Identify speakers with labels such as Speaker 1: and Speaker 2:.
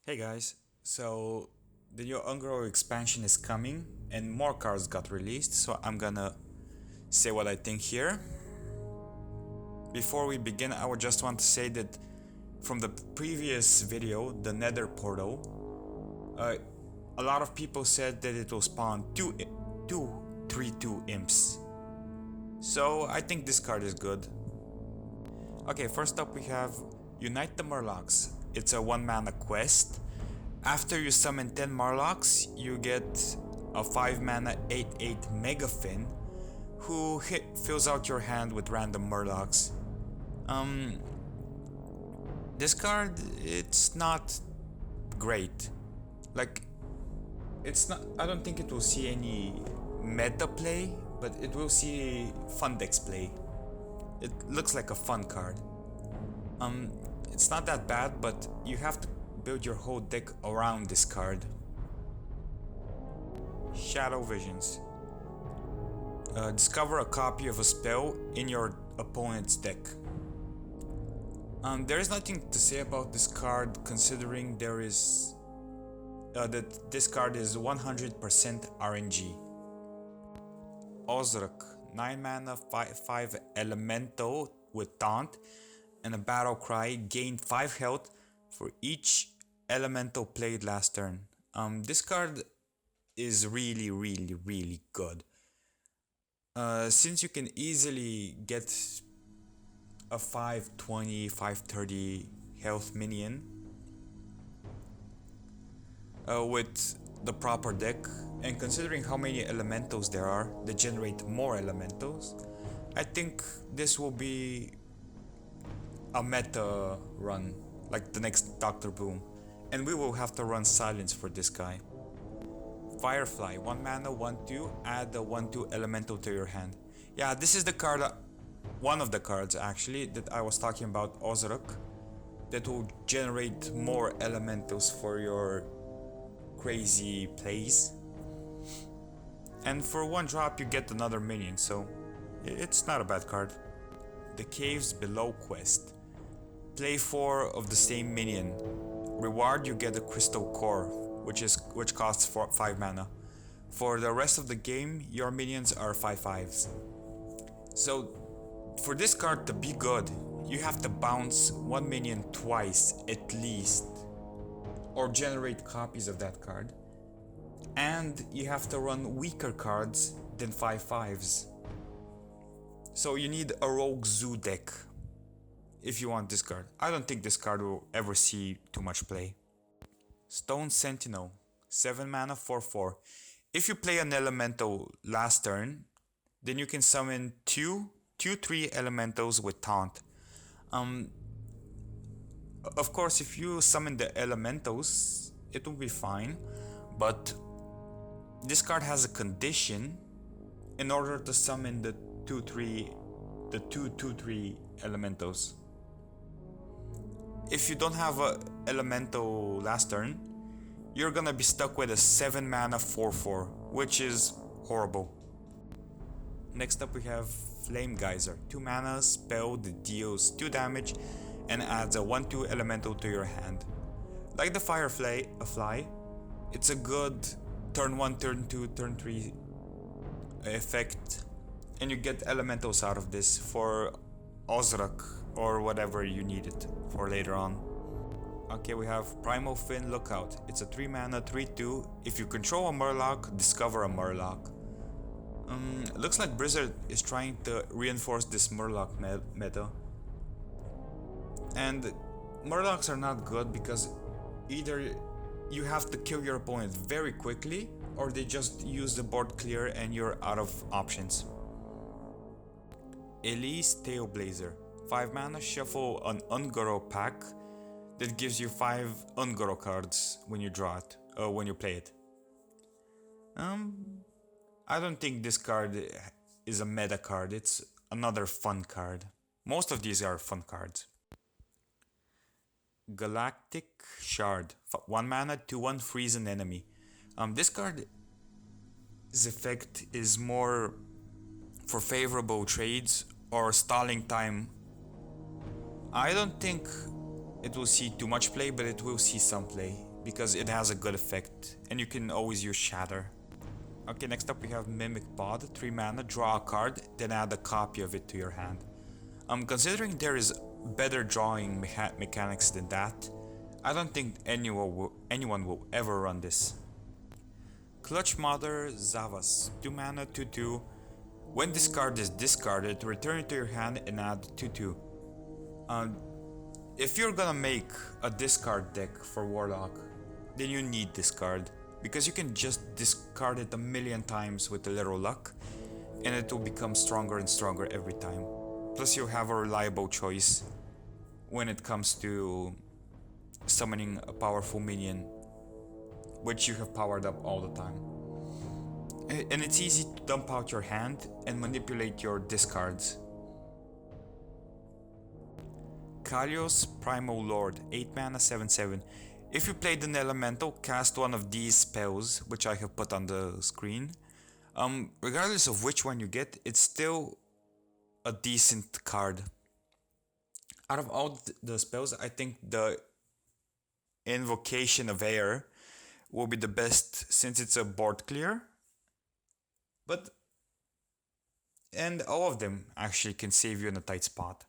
Speaker 1: Hey guys, so the new Ungro expansion is coming and more cards got released, so I'm gonna say what I think here. Before we begin, I would just want to say that from the previous video, the Nether portal, a lot of people said that it will spawn two 3/2 imps. So I think this card is good. Okay, first up we have Unite the Murlocs. It's a 1 mana quest. After you summon 10 Murlocs, you get a 5 mana 8/8 Megafin who fills out your hand with random Murlocs. This card, it's not great. Like, it's not. I don't think it will see any meta play, but it will see fun decks play. It looks like a fun card. It's not that bad, but you have to build your whole deck around this card. Shadow Visions. Discover a copy of a spell in your opponent's deck. There is nothing to say about this card considering there is that this card is 100% RNG. Ozrak, 9 mana 5/5 elemental with taunt and a battle cry, gain 5 health for each elemental played last turn. This card is really good. Since you can easily get a 520, 530 health minion with the proper deck, and considering how many elementals there are that generate more elementals, I think this will be a meta run, like the next Dr. Boom, and we will have to run Silence for this guy. Firefly, 1 mana 1/2, add a 1/2 elemental to your hand. Yeah, this is the card, one of the cards actually that I was talking about, Ozrak, that will generate more elementals for your crazy plays. And for 1 drop you get another minion, so it's not a bad card. The Caves Below quest. Play 4 of the same minion. Reward, you get a crystal core, which costs 5 mana. For the rest of the game, your minions are 5/5s. So for this card to be good, you have to bounce 1 minion twice at least, or generate copies of that card. And you have to run weaker cards than 5/5s. So you need a Rogue Zoo deck if you want this card. I don't think this card will ever see too much play. Stone Sentinel, 7 mana 4/4. If you play an elemental last turn, then you can summon 3 elementals with taunt. Of course, if you summon the elementals, it will be fine, but this card has a condition. In order to summon the 2/3 elementals, if you don't have a elemental last turn, you're gonna be stuck with a 7 mana 4/4, which is horrible. Next up we have Flame Geyser, 2 mana spell that deals 2 damage and adds a 1/2 elemental to your hand. Like the Firefly, it's a good turn 1, turn 2, turn 3 effect, and you get elementals out of this for Ozrak or whatever you need it for later on. Okay, we have Primal Fin Lookout. It's a 3 mana 3/2. If you control a Murloc, discover a Murloc. Looks like Blizzard is trying to reinforce this Murloc meta. And Murlocs are not good because either you have to kill your opponent very quickly, or they just use the board clear and you're out of options. Elise Tailblazer, 5 mana, shuffle an Ungoro pack that gives you 5 Ungoro cards when you draw it, when you play it. I don't think this card is a meta card, it's another fun card. Most of these are fun cards. Galactic Shard, 1 mana, 2/1, freeze an enemy. This card's effect is more for favorable trades or stalling time. I don't think it will see too much play, but it will see some play because it has a good effect, and you can always use Shatter. Okay, next up we have Mimic Pod, 3 mana, draw a card, then add a copy of it to your hand. Considering there is better drawing mechanics than that, I don't think anyone will ever run this. Clutch Mother Zavas, 2 mana, 2/2. When this card is discarded, return it to your hand and add 2/2. If you're gonna make a discard deck for Warlock, then you need this card, because you can just discard it a million times with a little luck, and it will become stronger and stronger every time. Plus you have a reliable choice when it comes to summoning a powerful minion, which you have powered up all the time. And it's easy to dump out your hand and manipulate your discards. Kalios Primal Lord, 8 mana, 7/7. If you played an elemental, cast one of these spells, which I have put on the screen. Regardless of which one you get, it's still a decent card. Out of all the spells, I think the Invocation of Air will be the best, since it's a board clear. And all of them actually can save you in a tight spot.